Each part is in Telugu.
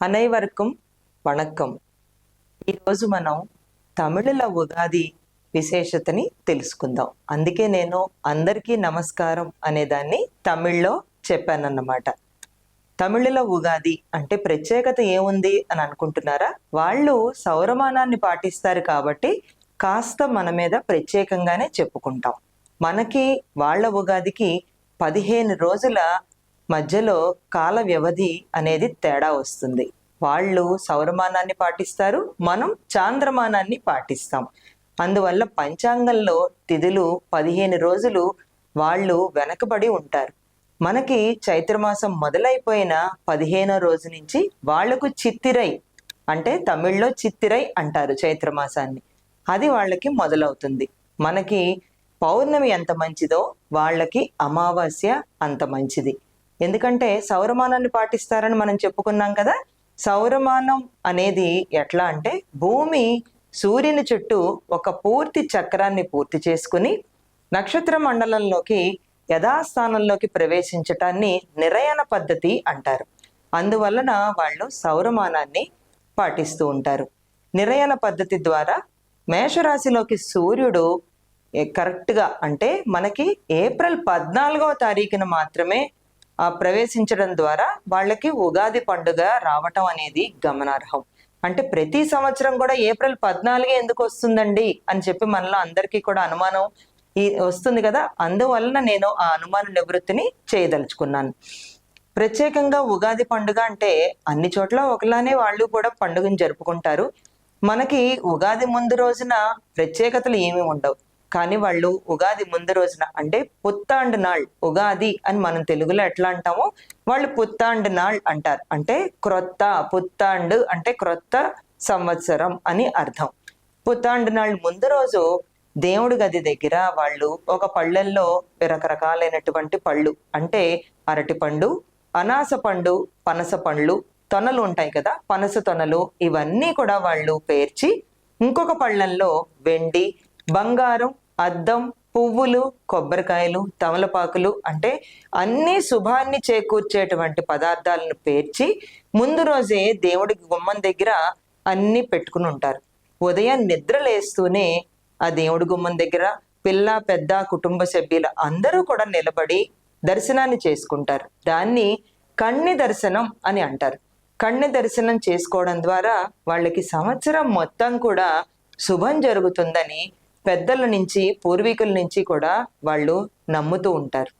అனைవరకం వణక్కం. ఈరోజు మనం తమిళుల ఉగాది విశేషతని తెలుసుకుందాం. అందుకే నేను అందరికీ నమస్కారం అనేదాన్ని తమిళ్లో చెప్పానన్నమాట. తమిళుల ఉగాది అంటే ప్రత్యేకత ఏముంది అని అనుకుంటున్నారా? వాళ్ళు సౌరమానాన్ని పాటిస్తారు కాబట్టి కాస్త మన మీద ప్రత్యేకంగానే చెప్పుకుంటాం. మనకి వాళ్ళ ఉగాదికి 15 రోజుల మధ్యలో కాల వ్యవధి అనేది తేడా వస్తుంది. వాళ్ళు సౌరమానాన్ని పాటిస్తారు, మనం చాంద్రమానాన్ని పాటిస్తాం. అందువల్ల పంచాంగంలో తిథులు 15 రోజులు వాళ్ళు వెనకబడి ఉంటారు. మనకి చైత్రమాసం మొదలైపోయిన 15వ రోజు నుంచి వాళ్లకు చిత్తిరై, అంటే తమిళ్లో చిత్తిరై అంటారు చైత్రమాసాన్ని, అది వాళ్ళకి మొదలవుతుంది. మనకి పౌర్ణమి ఎంత మంచిదో వాళ్ళకి అమావాస్య అంత మంచిది. ఎందుకంటే సౌరమానాన్ని పాటిస్తారని మనం చెప్పుకున్నాం కదా. సౌరమానం అనేది ఎట్లా అంటే భూమి సూర్యుని చుట్టూ ఒక పూర్తి చక్రాన్ని పూర్తి చేసుకుని నక్షత్ర మండలంలోకి యథాస్థానంలోకి ప్రవేశించటాన్ని నిరయన పద్ధతి అంటారు. అందువలన వాళ్ళు సౌరమానాన్ని పాటిస్తూ ఉంటారు. నిరయన పద్ధతి ద్వారా మేషరాశిలోకి సూర్యుడు కరెక్ట్గా అంటే మనకి ఏప్రిల్ 14వ తారీఖున మాత్రమే ప్రవేశించడం ద్వారా వాళ్ళకి ఉగాది పండుగ రావటం అనేది గమనార్హం. అంటే ప్రతి సంవత్సరం కూడా ఏప్రిల్ 14 ఎందుకు వస్తుందండి అని చెప్పి మనలో అందరికీ కూడా అనుమానం వస్తుంది కదా. అందువలన నేను ఆ అనుమాన నివృత్తిని చేయదలుచుకున్నాను. ప్రత్యేకంగా ఉగాది పండుగ అంటే అన్ని చోట్ల ఒకలానే వాళ్ళు కూడా పండుగను జరుపుకుంటారు. మనకి ఉగాది ముందు రోజున ప్రత్యేకతలు ఏమీ ఉండవు. కానీ వాళ్ళు ఉగాది ముందు రోజున అంటే పుత్తాండు నాళ్ ఉగాది అని మనం తెలుగులో ఎట్లా అంటామో వాళ్ళు పుత్తాండు నాళ్ అంటారు. అంటే క్రొత్త, పుత్తాండు అంటే క్రొత్త సంవత్సరం అని అర్థం. పుత్తాండు నాళ్ ముందు రోజు దేవుడి గది దగ్గర వాళ్ళు ఒక పళ్ళల్లో రకరకాలైనటువంటి పళ్ళు అంటే అరటి పండు, అనాస పండు, పనస పండ్లు, తొనలు ఉంటాయి కదా, పనస తొనలు, ఇవన్నీ కూడా వాళ్ళు పేర్చి ఇంకొక పళ్ళల్లో వెండి, బంగారం, అద్దం, పువ్వులు, కొబ్బరికాయలు, తమలపాకులు అంటే అన్ని శుభాన్ని చేకూర్చేటువంటి పదార్థాలను పేర్చి ముందు రోజే దేవుడికి గుమ్మం దగ్గర అన్ని పెట్టుకుని ఉంటారు. ఉదయం నిద్రలేస్తూనే ఆ దేవుడి గుమ్మం దగ్గర పిల్ల పెద్ద కుటుంబ సభ్యులు అందరూ కూడా నిలబడి దర్శనాన్ని చేసుకుంటారు. దాన్ని కన్ని దర్శనం అని అంటారు. కన్ని దర్శనం చేసుకోవడం ద్వారా వాళ్ళకి సంవత్సరం మొత్తం కూడా శుభం జరుగుతుందని పెద్దల నుంచి, పూర్వీకుల నుంచి కూడా వాళ్ళు నమ్ముతూ ఉంటారు.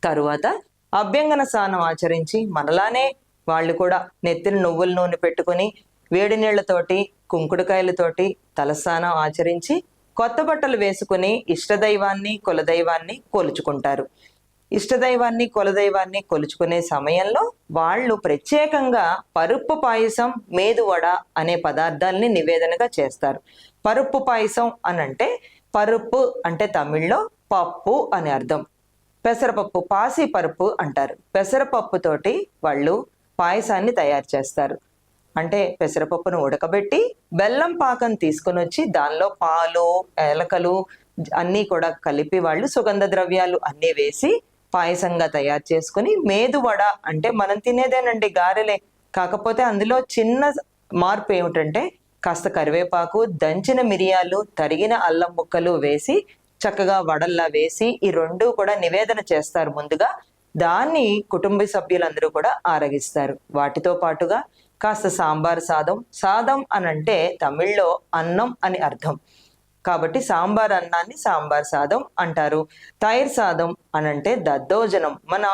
తరువాత అభ్యంగన స్నానం ఆచరించి మనలానే వాళ్ళు కూడా నెత్తిన నువ్వుల నూనె పెట్టుకుని వేడి నీళ్లతోటి కుంకుడుకాయలతోటి తలస్నానం ఆచరించి కొత్త బట్టలు వేసుకుని ఇష్టదైవాన్ని, కులదైవాన్ని కొలుచుకుంటారు. ఇష్టదైవాన్ని, కులదైవాన్ని కొలుచుకునే సమయంలో వాళ్ళు ప్రత్యేకంగా పరుపు పాయసం, మేదువడ అనే పదార్థాలని నివేదనగా చేస్తారు. పరుపు పాయసం అని అంటే పరుపు అంటే తమిళ్లో పప్పు అని అర్థం. పెసరపప్పు, పాసి పరుపు అంటారు. పెసరపప్పుతోటి వాళ్ళు పాయసాన్ని తయారు చేస్తారు. అంటే పెసరపప్పును ఉడకబెట్టి బెల్లం పాకం తీసుకుని వచ్చి దానిలో పాలు, ఏలకలు అన్నీ కూడా కలిపి వాళ్ళు సుగంధ ద్రవ్యాలు అన్నీ వేసి పాయసంగా తయారు చేసుకుని మేదువడ అంటే మనం తినేదేనండి, గారెలే. కాకపోతే అందులో చిన్న మార్పు ఏమిటంటే కాస్త కరివేపాకు, దంచిన మిరియాలు, తరిగిన అల్లం ముక్కలు వేసి చక్కగా వడల్లా వేసి ఈ రెండు కూడా నివేదన చేస్తారు ముందుగా. దాన్ని కుటుంబ సభ్యులందరూ కూడా ఆరగిస్తారు. వాటితో పాటుగా కాస్త సాంబార్ సాదం. సాదం అనంటే తమిళ్లో అన్నం అని అర్థం కాబట్టి సాంబార్ అన్నాన్ని సాంబార్ సాదం అంటారు. తైర్ సాదం అనంటే దద్దోజనం. మన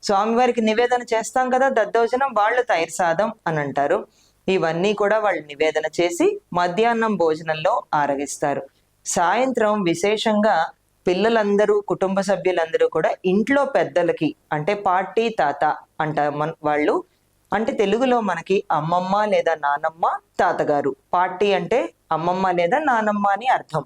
స్వామివారికి నివేదన చేస్తాం కదా దద్దోజనం, వాళ్ళు తైర్ సాదం అని అంటారు. ఇవన్నీ కూడా వాళ్ళు నివేదన చేసి మధ్యాహ్నం భోజనంలో ఆరగిస్తారు. సాయంత్రం విశేషంగా పిల్లలందరూ, కుటుంబ సభ్యులందరూ కూడా ఇంట్లో పెద్దలకి అంటే పాట్టి, తాత అంటారు వాళ్ళు. అంటే తెలుగులో మనకి అమ్మమ్మ లేదా నానమ్మ, తాతగారు. పాట్టి అంటే అమ్మమ్మ లేదా నానమ్మ అని అర్థం.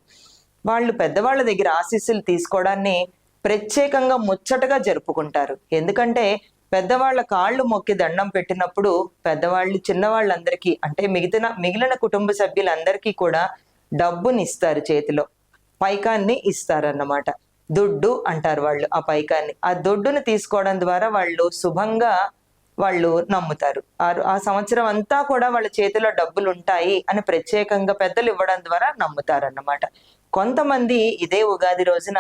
వాళ్ళు పెద్దవాళ్ళ దగ్గర ఆశీస్సులు తీసుకోవడాన్ని ప్రత్యేకంగా ముచ్చటగా జరుపుకుంటారు. ఎందుకంటే పెద్దవాళ్ళ కాళ్ళు మొక్కి దండం పెట్టినప్పుడు పెద్దవాళ్ళు చిన్నవాళ్ళందరికీ అంటే మిగిలిన కుటుంబ సభ్యులందరికీ కూడా డబ్బుని ఇస్తారు, చేతిలో పైకాన్ని ఇస్తారన్నమాట. దుడ్డు అంటారు వాళ్ళు ఆ పైకాన్ని. ఆ దుడ్డును తీసుకోవడం ద్వారా వాళ్ళు శుభంగా వాళ్ళు నమ్ముతారు. ఆ సంవత్సరం అంతా కూడా వాళ్ళ చేతిలో డబ్బులు ఉంటాయి అని ప్రత్యేకంగా పెద్దలు ఇవ్వడం ద్వారా నమ్ముతారు అన్నమాట. కొంతమంది ఇదే ఉగాది రోజున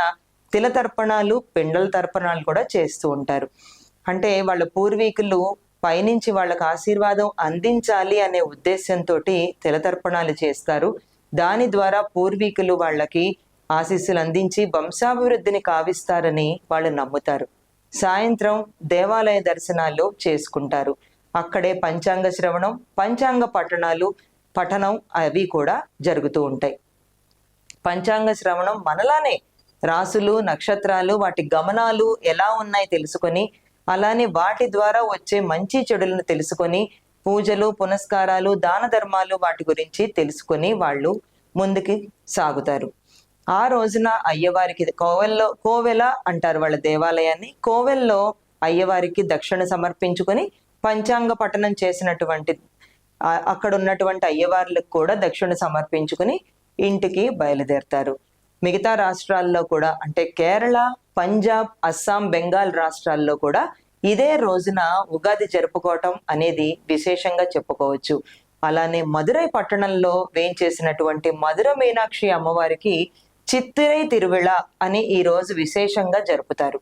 తిల తర్పణాలు, పిండల తర్పణాలు కూడా చేస్తూ ఉంటారు. అంటే వాళ్ళ పూర్వీకులు పైనుంచి వాళ్ళకు ఆశీర్వాదం అందించాలి అనే ఉద్దేశంతో తిల తర్పణాలు చేస్తారు. దాని ద్వారా పూర్వీకులు వాళ్ళకి ఆశీస్సులు అందించి వంశాభివృద్ధిని కావిస్తారని వాళ్ళు నమ్ముతారు. సాయంత్రం దేవాలయ దర్శనాలు చేసుకుంటారు. అక్కడే పంచాంగ శ్రవణం, పంచాంగ పఠనం అవి కూడా జరుగుతూ ఉంటాయి. పంచాంగ శ్రవణం మనలానే రాసులు, నక్షత్రాలు, వాటి గమనాలు ఎలా ఉన్నాయి తెలుసుకొని, అలానే వాటి ద్వారా వచ్చే మంచి చెడులను తెలుసుకొని, పూజలు, పునస్కారాలు, దాన ధర్మాలు వాటి గురించి తెలుసుకొని వాళ్ళు ముందుకి సాగుతారు. ఆ రోజున అయ్యవారికి కోవెల అంటారు వాళ్ళ దేవాలయాన్ని. కోవెల్లో అయ్యవారికి దక్షిణ సమర్పించుకొని పంచాంగ పఠనం చేసినటువంటి అక్కడ ఉన్నటువంటి అయ్యవార్లకు కూడా దక్షిణ సమర్పించుకుని ఇంటికి బయలుదేరతారు. మిగతా రాష్ట్రాల్లో కూడా అంటే కేరళ, పంజాబ్, అస్సాం, బెంగాల్ రాష్ట్రాల్లో కూడా ఇదే రోజున ఉగాది జరుపుకోవటం అనేది విశేషంగా చెప్పుకోవచ్చు. అలానే మదురై పట్టణంలో వేయించేసినటువంటి మధుర మీనాక్షి అమ్మవారికి చిత్తిరై తిరువిళ అని ఈ రోజు విశేషంగా జరుపుతారు.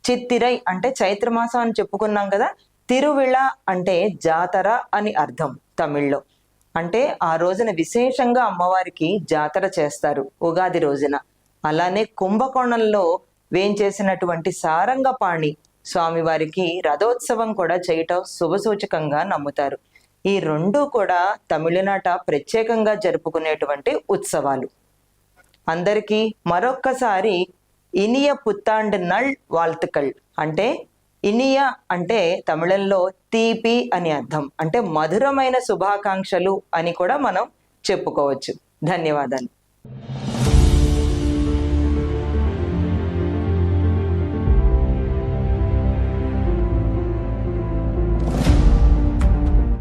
చిత్తిరై అంటే చైత్రమాసం అని చెప్పుకున్నాం కదా, తిరువిళ అంటే జాతర అని అర్థం తమిళ్లో. అంటే ఆ రోజున విశేషంగా అమ్మవారికి జాతర చేస్తారు ఉగాది రోజున. అలానే కుంభకోణంలో వేంచేసినటువంటి సారంగపాణి స్వామివారికి రథోత్సవం కూడా చేయటం శుభసూచకంగా నమ్ముతారు. ఈ రెండు కూడా తమిళనాట ప్రత్యేకంగా జరుపుకునేటువంటి ఉత్సవాలు. అందరికీ మరొక్కసారి ఇనియ పుత్తాండ్ నల్ వాల్తుకల్ అంటే ఇనియ అంటే తమిళంలో తీపి అని అర్థం, అంటే మధురమైన శుభాకాంక్షలు అని కూడా మనం చెప్పుకోవచ్చు. ధన్యవాదాలు.